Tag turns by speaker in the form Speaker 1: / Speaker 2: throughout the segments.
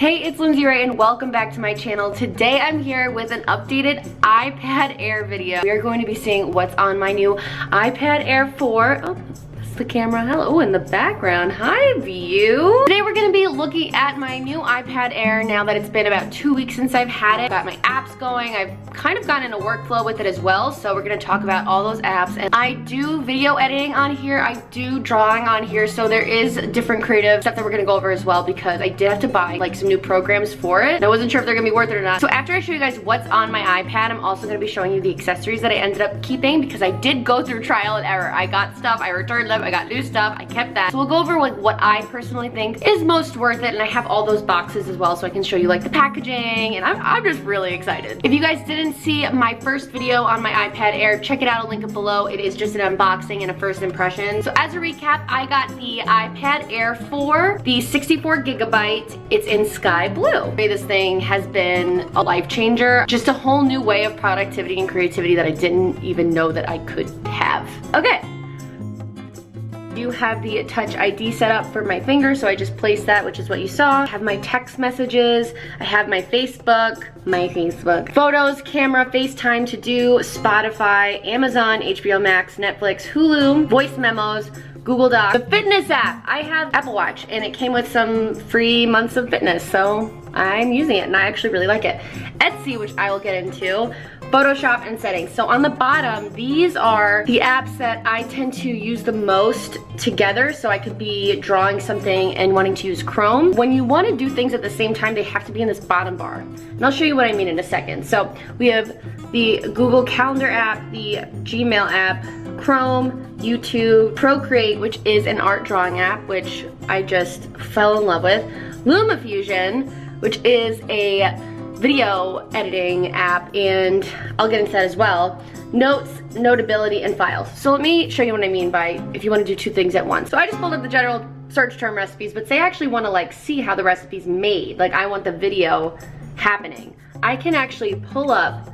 Speaker 1: Hey, it's Lyndsay and welcome back to my channel. Today I'm here with an updated iPad Air video. We are going to be seeing what's on my new iPad Air 4. Oh, that's the camera. Hello in the background. Hi, view. Today we're going to be looking at my new iPad Air now that it's been about 2 weeks since I've had it. Got my apps going. I've kind of gotten in a workflow with it as well, so we're going to talk about all those apps. And I do video editing on here. I do drawing on here, so there is different creative stuff that we're going to go over as well because I did have to buy like some new programs for it. And I wasn't sure if they're going to be worth it or not. So after I show you guys what's on my iPad, I'm also going to be showing you the accessories that I ended up keeping because I did go through trial and error. I got stuff, I returned them, I got new stuff, I kept that. So we'll go over like what I personally think is most worth it, and I have all those boxes as well so I can show you like the packaging, and I'm just really excited. If you guys didn't see my first video on my iPad Air, check it out, I'll link it below. It is just an unboxing and a first impression. So as a recap, I got the iPad Air 4, the 64 gigabyte. It's in sky blue. This thing has been a life changer, just a whole new way of productivity and creativity that I didn't even know that I could have. Okay. You have the Touch ID set up for my finger, so I just placed that, which is what you saw. I have my text messages, I have my Facebook, photos, camera, FaceTime, to do, Spotify, Amazon, HBO Max, Netflix, Hulu, voice memos, Google Docs. The fitness app, I have Apple Watch, and it came with some free months of fitness, so I'm using it, and I actually really like it. Etsy, which I will get into, Photoshop, and settings. So on the bottom, these are the apps that I tend to use the most together, so I could be drawing something and wanting to use Chrome. When you want to do things at the same time, they have to be in this bottom bar. And I'll show you what I mean in a second. So we have the Google Calendar app, the Gmail app, Chrome, YouTube, Procreate, which is an art drawing app, which I just fell in love with, Lumafusion, which is a video editing app, and I'll get into that as well. Notes, Notability, and Files. So let me show you what I mean by if you want to do two things at once. So I just pulled up the general search term recipes, but say I actually want to like see how the recipe's made, like I want the video happening. I can actually pull up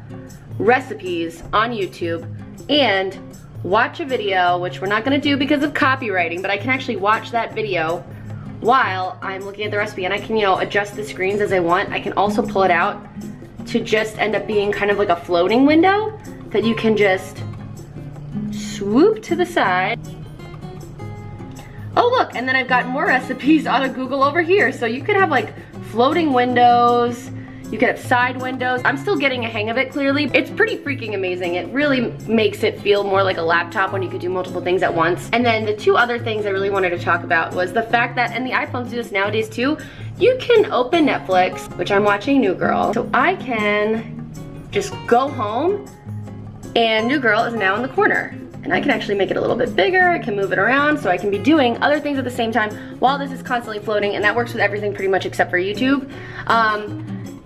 Speaker 1: recipes on YouTube and watch a video, which we're not going to do because of copywriting, but I can actually watch that video while I'm looking at the recipe, and I can, you know, adjust the screens as I want. I can also pull it out to just end up being kind of like a floating window that you can just swoop to the side. Oh look, and then I've got more recipes out of Google over here. So you could have like floating windows, you could have side windows. I'm still getting a hang of it, clearly. It's pretty freaking amazing. It really makes it feel more like a laptop when you could do multiple things at once. And then the two other things I really wanted to talk about was the fact that, and the iPhones do this nowadays too, you can open Netflix, which I'm watching New Girl. So I can just go home and New Girl is now in the corner. And I can actually make it a little bit bigger, I can move it around, so I can be doing other things at the same time while this is constantly floating, and that works with everything pretty much except for YouTube.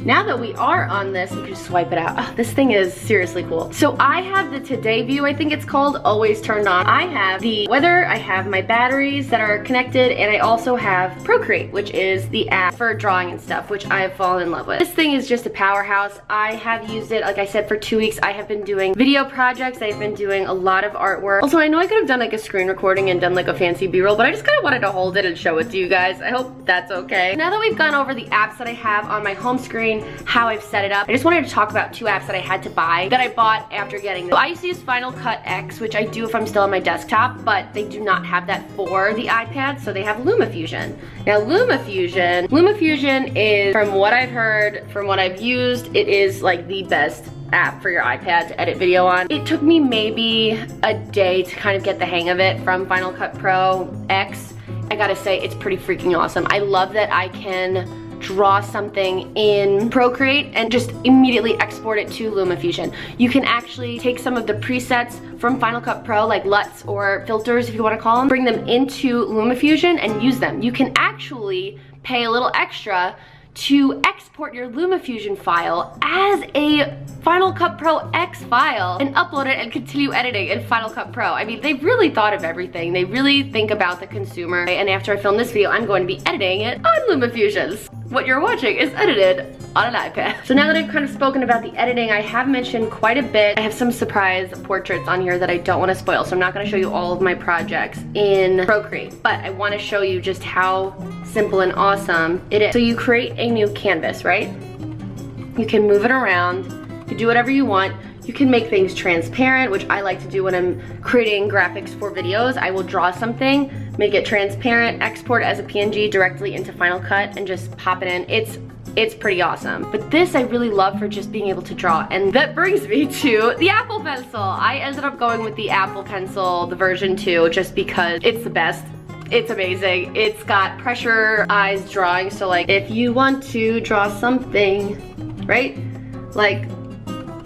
Speaker 1: Now that we are on this, you can just swipe it out. Oh, this thing is seriously cool. So I have the Today view, I think it's called, always turned on. I have the weather, I have my batteries that are connected, and I also have Procreate, which is the app for drawing and stuff, which I have fallen in love with. This thing is just a powerhouse. I have used it, like I said, for 2 weeks. I have been doing video projects. I've been doing a lot of artwork. Also, I know I could have done like a screen recording and done like a fancy B-roll, but I just kind of wanted to hold it and show it to you guys. I hope that's okay. Now that we've gone over the apps that I have on my home screen, how I've set it up, I just wanted to talk about two apps that I had to buy that I bought after getting them. So I used to use Final Cut X, which I do if I'm still on my desktop, but they do not have that for the iPad, so they have Lumafusion. Now Lumafusion is, from what I've heard, from what I've used, it is like the best app for your iPad to edit video on. It took me maybe a day to kind of get the hang of it from Final Cut Pro X. I gotta say, it's pretty freaking awesome. I love that I can draw something in Procreate and just immediately export it to Lumafusion. You can actually take some of the presets from Final Cut Pro, like LUTs or filters if you want to call them, bring them into Lumafusion and use them. You can actually pay a little extra to export your Lumafusion file as a Final Cut Pro X file and upload it and continue editing in Final Cut Pro. I mean, they've really thought of everything. They really think about the consumer. And after I film this video, I'm going to be editing it on Lumafusion. what you're watching is edited on an iPad. So now that I've kind of spoken about the editing, I have mentioned quite a bit. I have some surprise portraits on here that I don't want to spoil, so I'm not going to show you all of my projects in Procreate, but I want to show you just how simple and awesome it is. So you create a new canvas, right? You can move it around, you do whatever you want. You can make things transparent, which I like to do when I'm creating graphics for videos. I will draw something, make it transparent, export it as a PNG directly into Final Cut, and just pop it in. It's pretty awesome. But this I really love for just being able to draw. And that brings me to the Apple Pencil. I ended up going with the Apple Pencil, the version 2, just because it's the best. It's amazing. It's got pressurized drawing, so like if you want to draw something, right? Like,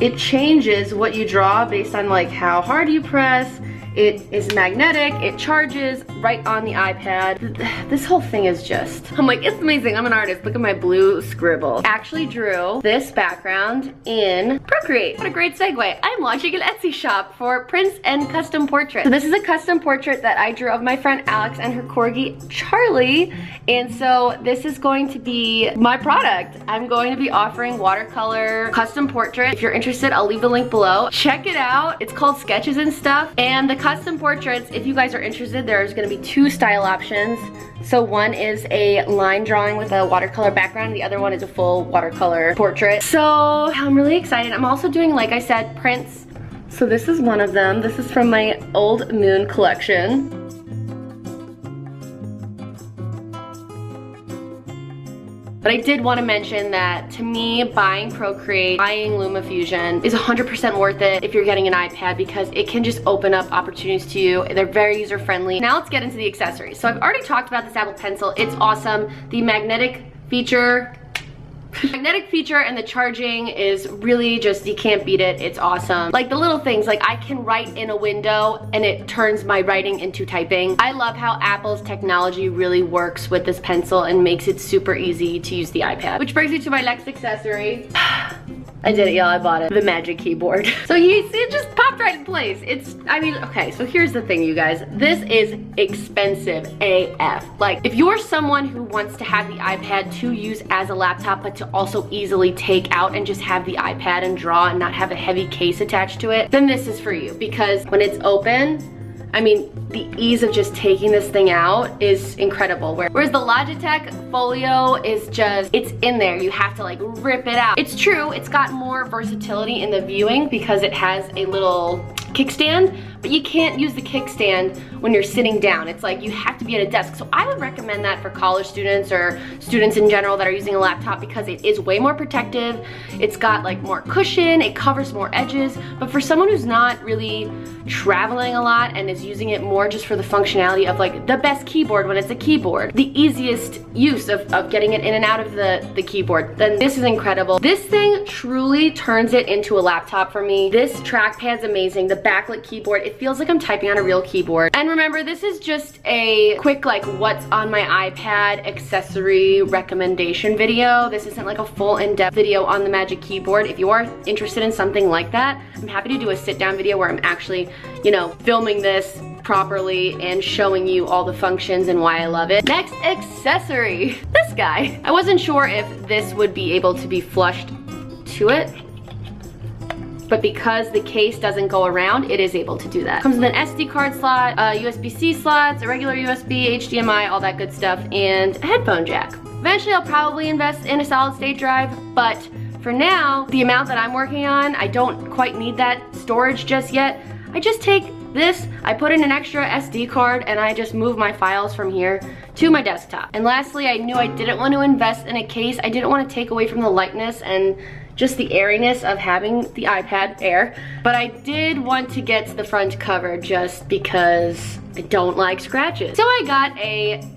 Speaker 1: it changes what you draw based on like how hard you press. It is magnetic, it charges right on the iPad. This whole thing is just, I'm like, it's amazing, I'm an artist. Look at my blue scribble. Actually drew this background in Procreate. What a great segue. I'm launching an Etsy shop for prints and custom portraits. So this is a custom portrait that I drew of my friend Alex and her corgi, Charlie. And so this is going to be my product. I'm going to be offering watercolor custom portraits. If you're interested, I'll leave the link below. Check it out. It's called Sketches and Stuff. And the custom portraits, if you guys are interested, there's gonna be 2 style options. So one is a line drawing with a watercolor background, the other one is a full watercolor portrait. So I'm really excited. I'm also doing, like I said, prints. So this is one of them. This is from my Old Moon collection. But I did want to mention that to me, buying Procreate, buying Lumafusion is 100% worth it if you're getting an iPad, because it can just open up opportunities to you. They're very user friendly. Now let's get into the accessories. So I've already talked about this Apple Pencil. It's awesome. The magnetic feature and the charging is really just, you can't beat it. It's awesome. Like the little things, like I can write in a window and it turns my writing into typing. I love how Apple's technology really works with this pencil and makes it super easy to use the iPad. Which brings me to my next accessory. I did it, y'all, I bought it. The Magic Keyboard. So it just popped right in place. I mean, okay, so here's the thing, you guys. This is expensive AF. Like, if you're someone who wants to have the iPad to use as a laptop, but to also easily take out and just have the iPad and draw and not have a heavy case attached to it, then this is for you. Because when it's open, I mean, the ease of just taking this thing out is incredible. Whereas the Logitech Folio is just, it's in there. You have to like rip it out. It's true, it's got more versatility in the viewing because it has a little kickstand, but you can't use the kickstand when you're sitting down. It's like you have to be at a desk. So I would recommend that for college students or students in general that are using a laptop, because it is way more protective. It's got like more cushion, it covers more edges. But for someone who's not really traveling a lot and is using it more just for the functionality of like the best keyboard when it's a keyboard, the easiest use of getting it in and out of the keyboard, then this is incredible. This thing truly turns it into a laptop for me. This trackpad's amazing. The backlit keyboard, it feels like I'm typing on a real keyboard. And remember, this is just a quick like what's on my iPad accessory recommendation video. This isn't like a full in-depth video on the Magic Keyboard. If you are interested in something like that, I'm happy to do a sit-down video where I'm actually, you know, filming this properly and showing you all the functions and why I love it. Next accessory, this guy. I wasn't sure if this would be able to be flushed to it, but because the case doesn't go around, it is able to do that. Comes with an SD card slot, USB-C slots, a regular USB, HDMI, all that good stuff, and a headphone jack. Eventually I'll probably invest in a solid state drive, but for now, the amount that I'm working on, I don't quite need that storage just yet. I just take this, I put in an extra SD card, and I just move my files from here to my desktop. And lastly, I knew I didn't want to invest in a case. I didn't want to take away from the lightness and just the airiness of having the iPad Air, but I did want to get the front cover just because I don't like scratches. So I got a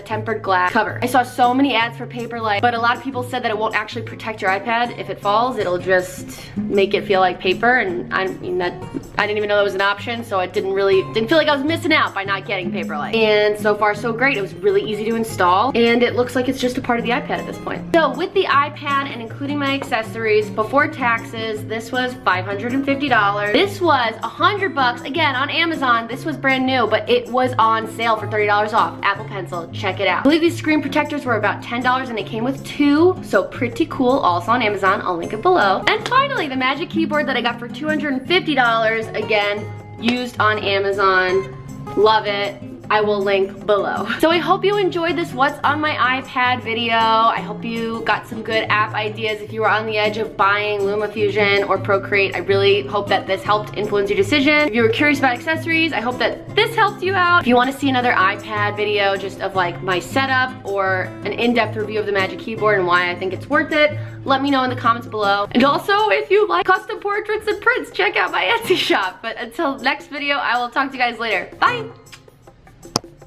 Speaker 1: tempered glass cover. I saw so many ads for Paperlike, but a lot of people said that it won't actually protect your iPad. If it falls, it'll just make it feel like paper, and I mean, I didn't even know that was an option, so I didn't feel like I was missing out by not getting Paperlike. And so far so great. It was really easy to install, and it looks like it's just a part of the iPad at this point. So with the iPad and including my accessories, before taxes, this was $550. This was $100 again on Amazon. This was brand new, but it was on sale for $30 off. Apple pencil. Check it out. I believe these screen protectors were about $10 and it came with 2, so pretty cool. Also on Amazon, I'll link it below. And finally, the Magic Keyboard that I got for $250, again, used on Amazon. Love it. I will link below. So I hope you enjoyed this What's on My iPad video. I hope you got some good app ideas if you were on the edge of buying Lumafusion or Procreate. I really hope that this helped influence your decision. If you were curious about accessories, I hope that this helped you out. If you want to see another iPad video just of like my setup or an in-depth review of the Magic Keyboard and why I think it's worth it, let me know in the comments below. And also, if you like custom portraits and prints, check out my Etsy shop. But until next video, I will talk to you guys later. Bye!